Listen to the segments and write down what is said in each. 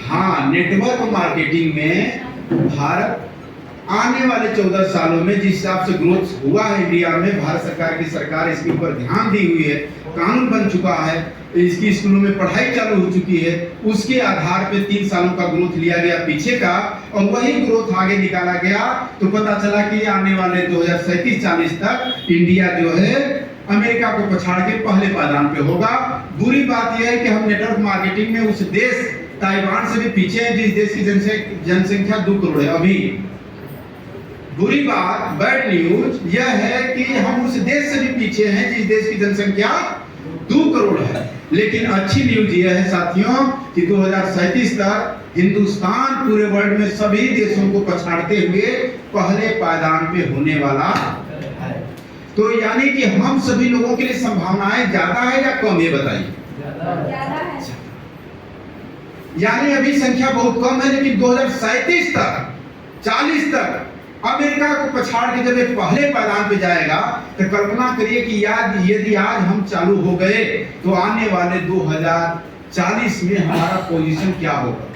हाँ, network marketing में भारत आने वाले 14 सालों में जिस हिसाब से ग्रोथ हुआ है इंडिया में, भारत सरकार की सरकार इसके ऊपर ध्यान दी हुई है, कानून बन चुका है, इसकी स्कूलों में पढ़ाई चालू हो चुकी है, उसके आधार पे 3 सालों का ग्रोथ लिया गया पीछे का और वही ग्रोथ आगे निकाला गया। तो पता चला कि आने वाले 2037-40 तक इंडिया जो है अमेरिका को पछाड़ के पहले पायदान पे होगा। बुरी बात यह है कि हम नेटवर्क मार्केटिंग में उस देश ताइवान से भी पीछे हैं जिस देश की जनसंख्या 2 करोड़ है अभी। बुरी बात, बैड न्यूज यह है कि हम उस देश से भी पीछे हैं जिस देश की जनसंख्या 2 करोड़ है। लेकिन अच्छी न्यूज यह है साथियों कि 2037 तक हिंदुस्तान पूरे वर्ल्ड में सभी देशों को पछाड़ते हुए पहले पायदान पे होने वाला है। तो यानी कि हम सभी लोगों के लिए संभावनाएं ज्यादा है या कम है, बताइए? ज्यादा है। यानी अभी संख्या बहुत कम है, लेकिन 2037 तक 40 तक अमेरिका को पछाड़ के जब ये पहले पायदान पे जाएगा तो कल्पना करिए कि यदि आज हम चालू हो गए तो आने वाले 2040 में हमारा पोजीशन क्या होगा,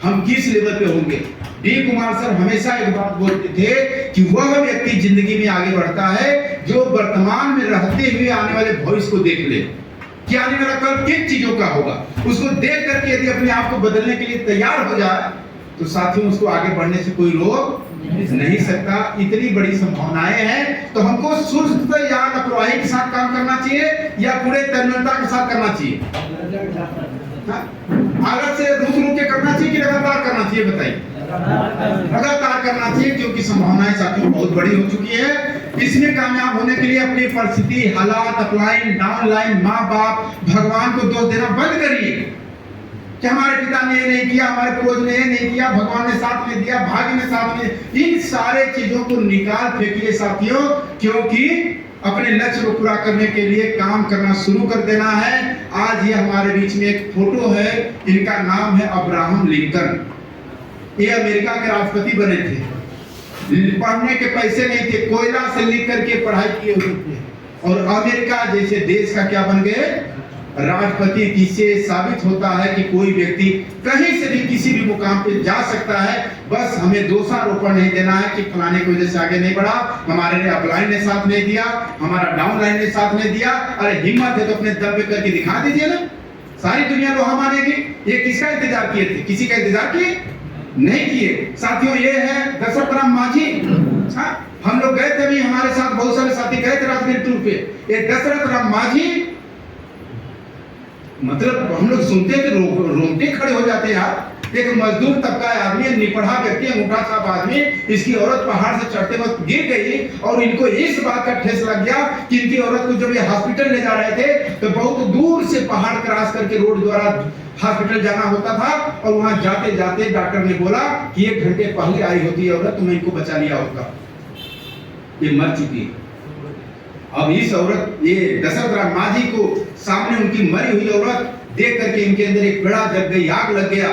हम किस लेवल पे होंगे। डी कुमार सर हमेशा एक बात बोलते थे कि वह व्यक्ति जिंदगी में आगे बढ़ता है जो वर्तमान में रहते हुए आने वाले भविष्य को देख ले कि आने वाला कल किन चीजों का होगा। उसको देख करके यदि अपने आप को बदलने के लिए तैयार हो जाए तो साथियों उसको आगे बढ़ने से कोई रोक नहीं सकता। इतनी बड़ी संभावनाएं हैं, तो हमको सुस्त या लापरवाही के साथ काम करना चाहिए या पूरे तन्मयता के साथ करना चाहिए? आदत से रुक रुक के करना चाहिए कि लगातार करना चाहिए, बताइए? लगातार करना चाहिए, क्योंकि संभावनाएं साथियों बहुत बड़ी हो चुकी है। इसमें कामयाब होने के लिए अपनी परिस्थिति, हालात, अपलाइन, डाउनलाइन, माँ बाप, भगवान को दोष देना बंद करिए कि हमारे पिता ने ये नहीं किया, हमारे पूर्वज ने ये नहीं किया, भगवान ने साथ में दिया, भाग्य ने साथ में। इन सारे चीजों को निकाल फेंकिए साथियों, क्योंकि अपने लक्ष्य को पूरा करने के लिए काम करना शुरू कर देना है। आज ये हमारे बीच में एक फोटो है, इनका नाम है अब्राहम लिंकन। ये अमेरिका के राष्ट्रपति बने थे, पढ़ने के पैसे नहीं थे, कोयला से लिख करके पढ़ाई किए हुए थे और अमेरिका जैसे देश का क्या बन गए, राष्ट्रपति। इससे साबित होता है कि कोई व्यक्ति कहीं से भी किसी भी मुकाम पे जा सकता है, बस हमें दोषारोपण नहीं देना है कि फलाने की वजह से आगे नहीं बढ़ा, हमारे ने अपलाइन ने साथ नहीं दिया, हमारा डाउनलाइन ने साथ नहीं दिया। अरे हिम्मत है तो अपने दम पे करके दिखा दीजिए ना, सारी दुनिया लोहा मानेगी। ये किसका इंतजार किए थे? किसी का इंतजार किए नहीं किए साथियों। ये है दशरथ राम मांझी। हम लोग गए थे भी, हमारे साथ बहुत सारे साथी गए थे राजगीर टूर पे। ये दशरथ राम मांझी, मतलब हम लोग सुनते थे रोंगटे खड़े हो जाते यार। एक मजदूर तबका आदमी, निपढ़ा व्यक्ति, अंगूठा छाप आदमी, इसकी औरत पहाड़ से चढ़ते वक्त गिर गई और इनको इस बात का ठेस लग गया कि इनकी औरत को जब ये हॉस्पिटल ले जा रहे थे तो बहुत दूर से पहाड़ क्रॉस करके रोड द्वारा हॉस्पिटल जाना होता था और वहां जाते जाते डॉक्टर ने बोला कि 1 घंटे पहले आई होती औरत तो मैं इनको बचा लिया होता, ये मर चुकी है। अब इस औरत, ये दशरथ राम मांझी को सामने उनकी मरी हुई औरत देख करके इनके अंदर एक पेड़ा जग गई, आग लग गया।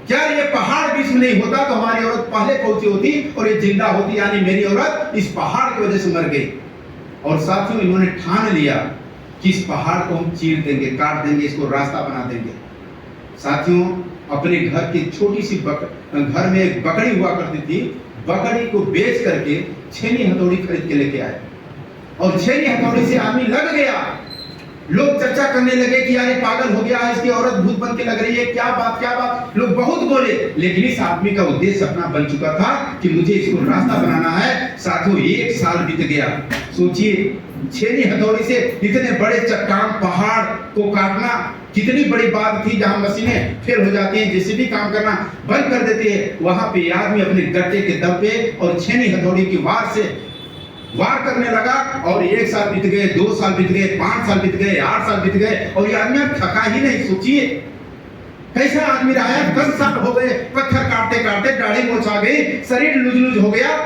क्या ये पहाड़ बीच में नहीं होता तो हमारी औरत पहले पहुंची होती और ये जिंदा होती, यानी मेरी औरत इस पहाड़ की वजह से मर गई। और साथियों इन्होंने ठान लिया कि इस पहाड़ को हम चीर देंगे, काट देंगे, इसको रास्ता बना देंगे। साथियों अपने घर की छोटी सी घर में एक बकरी हुआ करती थी, बकरी को बेच करके छेनी हथौड़ी खरीद के लेके आए और छेनी हथौड़ी से आदमी लग गया। लोग चर्चा करने लगे कि यार ये पागल हो गया है, इसकी औरत भूत बन के लग रही है, क्या बात क्या बात, लोग बहुत बोले। लेकिन इस आदमी का उद्देश्य अपना बन चुका था कि मुझे इसको रास्ता बनाना है। साथियों 1 साल बीत गया। सोचिए छेनी हथौड़ी से इतने बड़े चट्टान पहाड़ को काटना कितनी बड़ी बात थी, जहां मशीनें फेल हो जाती हैं, जैसे भी काम करना बंद कर देती है, वहां पे आदमी अपने गट्टे के दम पे और छेनी हथौड़ी की वार से वार करने लगा। और 1 साल बीत गए, 2 साल बीत गए, 5 साल बीत गए, 8 साल बीत गए और ये आदमी थका ही नहीं। सोचिए कैसा आदमी रहा है। 10 साल हो गए पत्थर काटते काटते, दाढ़ी मोछ आ गई, शरीर लूज लूज हो गया।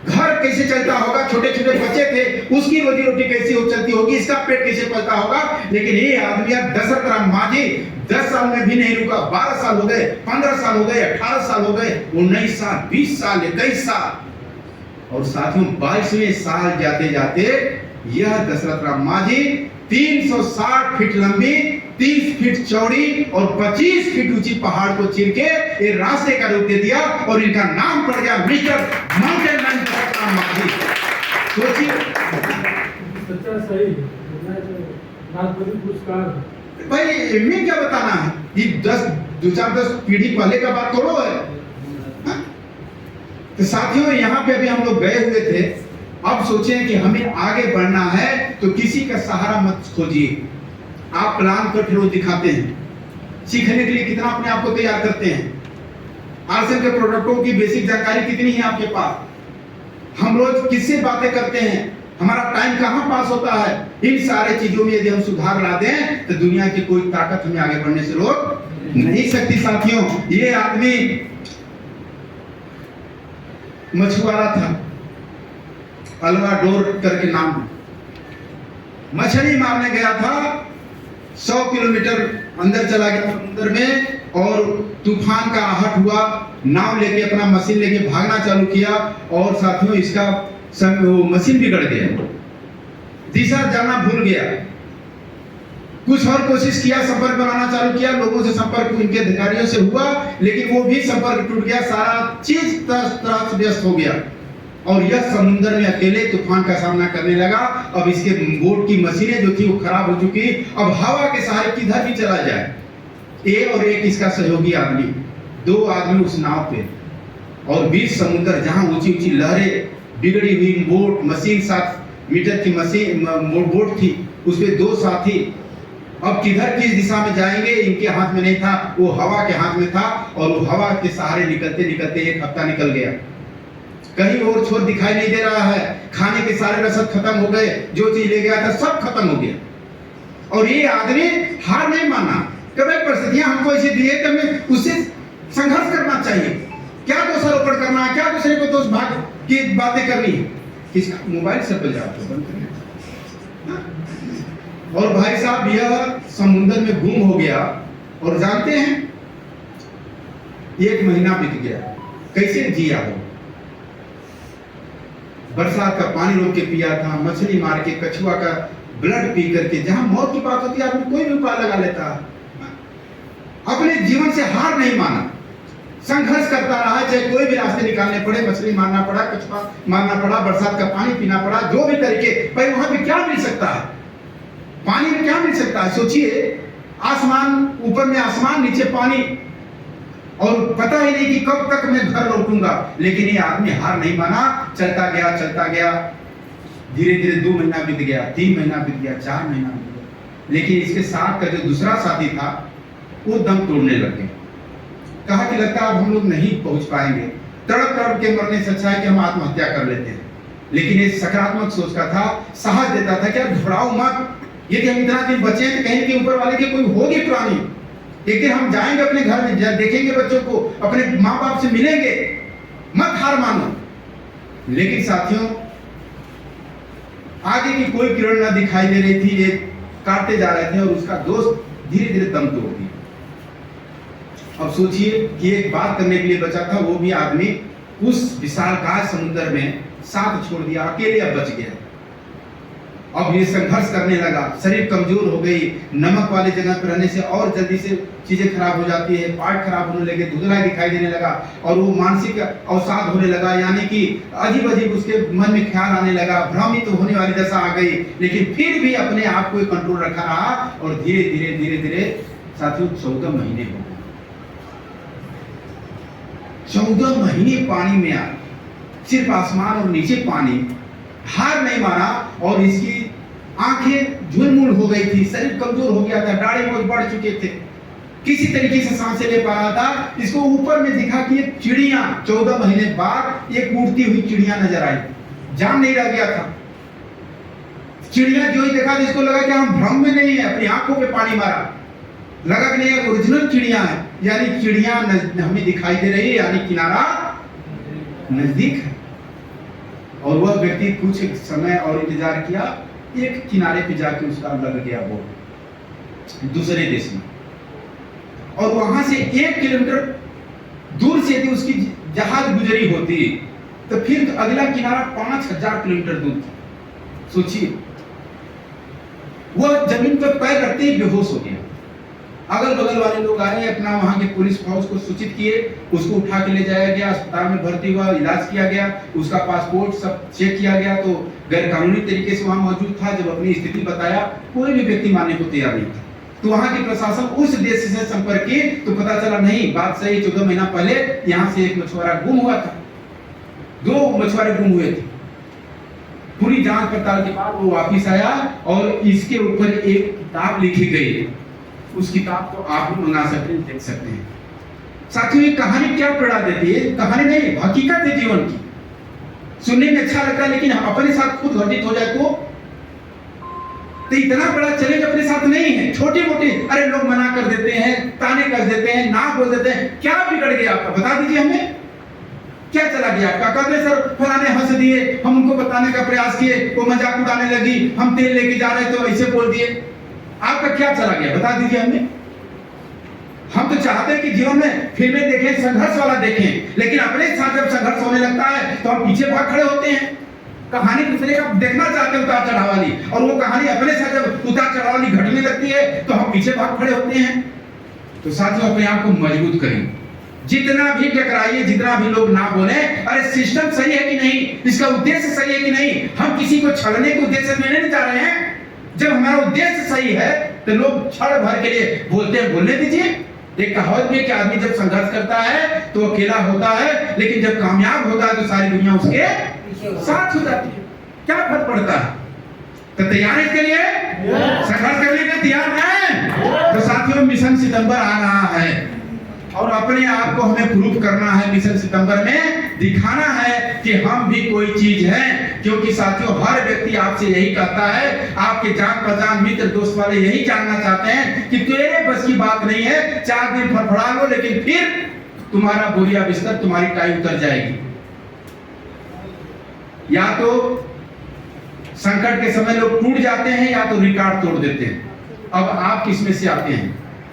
घर कैसे चलता होगा, छोटे छोटे बच्चे थे, उसकी रोजी रोटी कैसे चलती होगी, इसका पेट कैसे पलता होगा। लेकिन ये आदमी दशरथ राम मांझी 10 साल में भी नहीं रुका। 12 साल हो गए, 15 साल हो गए, 18 साल हो गए, 19 साल, 20 साल, 21 साल और साथियों 22वें साल जाते जाते यह दशरथ राम मांझी 360 फीट लंबी 30 फीट चौड़ी और 25 फीट ऊंची पहाड़ को चीर के ये रास्ते का रूप दे दिया और इनका नाम पड़ गया मिस्टर माउंटेन मैन का माही। सोचिए सच्चा सही राष्ट्रपति पुरस्कार भाई, इनमें क्या बताना है? ये 10 पीढ़ी पहले का बात थोड़ो है। हाँ? तो साथियों, यहाँ पे अभी हम लोग गए हुए थे। अब सोचें कि हमें आगे बढ़ना है तो किसी का सहारा मत खोजिए। आप प्लान कर फिर वो दिखाते हैं। सीखने के लिए कितना अपने आप को तैयार करते हैं। आरसीएम के प्रोडक्टों की बेसिक जानकारी कितनी है आपके पास? हम रोज किससे बातें करते हैं? हमारा टाइम कहाँ पास होता है? इन सारे चीजों में यदि हम सुधार ला दें तो दुनिया की कोई ताकत हमें आगे बढ़ने से रोक नहीं सकती। साथियों, ये आदमी मछुआरा था, अल्वाडोर करके नाम, मछली मारने गया था। 100 किलोमीटर अंदर चला गया समुद्र में और तूफान का आहट हुआ। नाव लेके अपना मशीन लेके भागना चालू किया और साथियों इसका वो मशीन बिगड़ गया, दिशा जाना भूल गया। कुछ और कोशिश किया, संपर्क बनाना चालू किया, लोगों से संपर्क इनके अधिकारियों से हुआ, लेकिन वो भी संपर्क टूट गया। सारा चीज त्रस्त व्यस्त हो गया और यह समुद्र में अकेले तूफान का सामना करने लगा। अब इसके बोट की मशीनें जो थी वो खराब हो चुकी। अब हवा के सहारे किधर भी चला जाए, ए और एक इसका सहयोगी आदमी, 2 आदमी उस नाव पे और बीच समुद्र जहां ऊंची ऊंची लहरें, बिगड़ी हुई बोट, मशीन 7 मीटर की मशीन बोट थी, उसमें 2 साथी। अब किधर किस दिशा में जाएंगे इनके हाथ में नहीं था, वो हवा के हाथ में था और वो हवा के सहारे निकलते निकलते 1 हफ्ता निकल गया। कहीं और छोर दिखाई नहीं दे रहा है। खाने के सारे रसद खत्म हो गए, जो चीज ले गया था सब खत्म हो गया। और ये आदमी हार नहीं माना। कभी परिस्थितियां हमको ऐसे दी है कि हमें उससे संघर्ष करना चाहिए। क्या दोषारोपण करना है, क्या दूसरे को दोष भाग की बातें करनी है। किसका मोबाइल से बजा तो बंद करना। और भाई साहब यह समुद्र में गुम हो गया और जानते हैं 1 महीना बीत गया। कैसे जिया हो? बरसात का पानी रोक के पिया था, मछली मार के, कछुआ का ब्लड पी करके। जहां मौत की बात होती है आदमी कोई भी उपाय लगा लेता है। अपने जीवन से हार नहीं माना, संघर्ष करता रहा, चाहे कोई भी रास्ते निकालने पड़े, मछली मारना पड़ा, कछुआ मारना पड़ा, बरसात का पानी पीना पड़ा, जो भी तरीके। भाई वहां पे क्या मिल सकता है? पानी में क्या मिल सकता है? सोचिए, आसमान, ऊपर में आसमान, नीचे पानी, और पता ही नहीं कि कब तक मैं घर लौटूंगा। लेकिन ये आदमी हार नहीं माना, चलता गया। धीरे धीरे 2 महीना बीत गया, 3 महीना बीत गया, 4 महीना बीत गया। लेकिन इसके साथ का जो दूसरा साथी था वो दम तोड़ने लगे। कहा कि लगता है अब हम लोग नहीं पहुंच पाएंगे, तड़प के मरने से अच्छा है कि हम आत्महत्या कर लेते हैं। लेकिन ये सकारात्मक सोच का था, साहस देता था कि यार घबराओ मत, यदि हम इतना दिन बचे हैं तो कहीं के ऊपर वाले की कोई होगी प्राणी। एक दिन हम जाएंगे अपने घर में, देखेंगे बच्चों को, अपने माँ बाप से मिलेंगे, मत हार मानो। लेकिन साथियों, आगे की कोई किरण न दिखाई दे रही थी। ये काटते जा रहे थे और उसका दोस्त धीरे धीरे दम तोड़ दिया। अब सोचिए कि एक बात करने के लिए बचा था, वो भी आदमी उस विशालकाय समुद्र में साथ छोड़ दिया, अकेले अब बच गया। अब ये संघर्ष करने लगा, शरीर कमजोर हो गई, नमक वाली जगह पर रहने से और जल्दी से चीजें खराब हो जाती है, पार्ट खराब होने लगे, धुंधला दिखाई देने लगा और वो मानसिक अवसाद होने लगा, यानी कि अजीब अजीब उसके मन में ख्याल आने लगा, भ्रमित तो होने वाली दशा आ गई। लेकिन फिर भी अपने आप को कंट्रोल रखा रहा और धीरे धीरे साथियों 14 महीने हो गए। 14 महीने पानी में आ, सिर्फ आसमान और नीचे पानी। हार नहीं माना और इसकी आंखें झुलमुल हो गई थी, शरीर कमजोर हो गया था, दाढ़ी मोछ बढ़ चुके थे, किसी तरीके से सांसें ले पा रहा था। इसको ऊपर में दिखा कि एक चिड़िया 14 महीने बाद एक उड़ती हुई चिड़िया नजर आई, जान नहीं रह गया था। चिड़िया जो ही देखा तो इसको लगा कि हम भ्रम में नहीं है, अपनी आंखों पे पानी मारा, लगा कि नहीं ओरिजिनल चिड़िया है, यानी चिड़िया हमें दिखाई दे रही है, यानी किनारा नजदीक है। और वह व्यक्ति कुछ समय और इंतजार किया, एक किनारे पे जाके उसका लग गया वो दूसरे देश में, और वहां से 1 किलोमीटर दूर से यदि उसकी जहाज गुजरी होती तो फिर अगला किनारा 5000 किलोमीटर दूर था। सोचिए, वह जमीन पर पैर रखते ही बेहोश हो गया। अगल बगल वाले लोग आए, अपना वहाँ के पुलिस फोर्स को सूचित किए, उसको उठा के ले जाया गया, अस्पताल में भर्ती हुआ, इलाज किया गया, उसका पासपोर्ट सब चेक किया गया तो गैर कानूनी तरीके से वहाँ मौजूद था। जब अपनी स्थिति बताया, कोई भी व्यक्ति मानने को तैयार नहीं था। तो वहाँ की प्रशासन उस देश से संपर्क की तो पता चला नहीं, बात सही, 14 महीना पहले यहाँ से एक मछुआरा गुम हुआ था, 2 मछुआरे गुम हुए थे। पूरी जांच पड़ताल के बाद वो वापिस आया और इसके ऊपर एक किताब लिखी गई। उस किताब को आप भी मंगा सकते हैं, देख सकते हैं। साथियों, ये कहानी क्या प्रेरणा देती है? कहानी नहीं, हकीकत है जीवन की। सुनने में अच्छा लगता है, लेकिन अपने साथ खुद घटित हो जाए तो इतना बड़ा चैलेंज अपने साथ नहीं है। छोटे मोटे, अरे लोग मना कर देते हैं, ताने कर देते हैं, ना बोल देते हैं, क्या बिगड़ गया आपका? बता दीजिए हमें, क्या चला गया आपका? कहते सर फलाने हंस दिए, हम उनको बताने का प्रयास किए, वो मजाक उड़ाने लगी, हम तेल लेके जा रहे तो ऐसे बोल दिए। आपका क्या चला गया? बता दीजिए हमें। हम तो चाहते हैं कि जीवन में फिल्में देखें, संघर्ष वाला देखें, लेकिन अपने साथ जब संघर्ष होने लगता है तो हम पीछे भाग खड़े होते हैं। कहानी दूसरे का देखना चाहते हैं उतार चढ़ाव वाली, और वो कहानी अपने साथ जब उतार चढ़ाव वाली घटने लगती है तो हम पीछे भाग खड़े होते हैं। तो साथियों, अपने आप को मजबूत करें। जितना भी टकराइए, जितना भी लोग ना बोले, अरे सिस्टम सही है कि नहीं, इसका उद्देश्य सही है कि नहीं, हम किसी को छलने के उद्देश्य से नहीं जा रहे हैं। जब हमारा उद्देश्य सही है तो लोग क्षण भर के लिए बोलते हैं, बोलने दीजिए। एक कहावत में कि आदमी जब संघर्ष करता है तो अकेला होता है, लेकिन जब कामयाब होता है तो सारी दुनिया उसके साथ हो जाती है। क्या फर्क पड़ता है? तो तैयार इसके लिए, संघर्ष करने के तैयार हैं? तो साथियों, मिशन सितंबर आ रहा है और अपने आप को हमें प्रूफ करना है। मिशन सितंबर में दिखाना है कि हम भी कोई चीज है, क्योंकि साथियों, हर व्यक्ति आपसे यही कहता है, आपके जान पहचान मित्र दोस्त वाले यही जानना चाहते हैं कि तेरे बस की बात नहीं है, 4 दिन फड़फड़ा लो, लेकिन फिर तुम्हारा बोरिया बिस्तर, तुम्हारी टाई उतर जाएगी। या तो संकट के समय लोग टूट जाते हैं, या तो रिकॉर्ड तोड़ देते हैं। अब आप किसमें से आते हैं?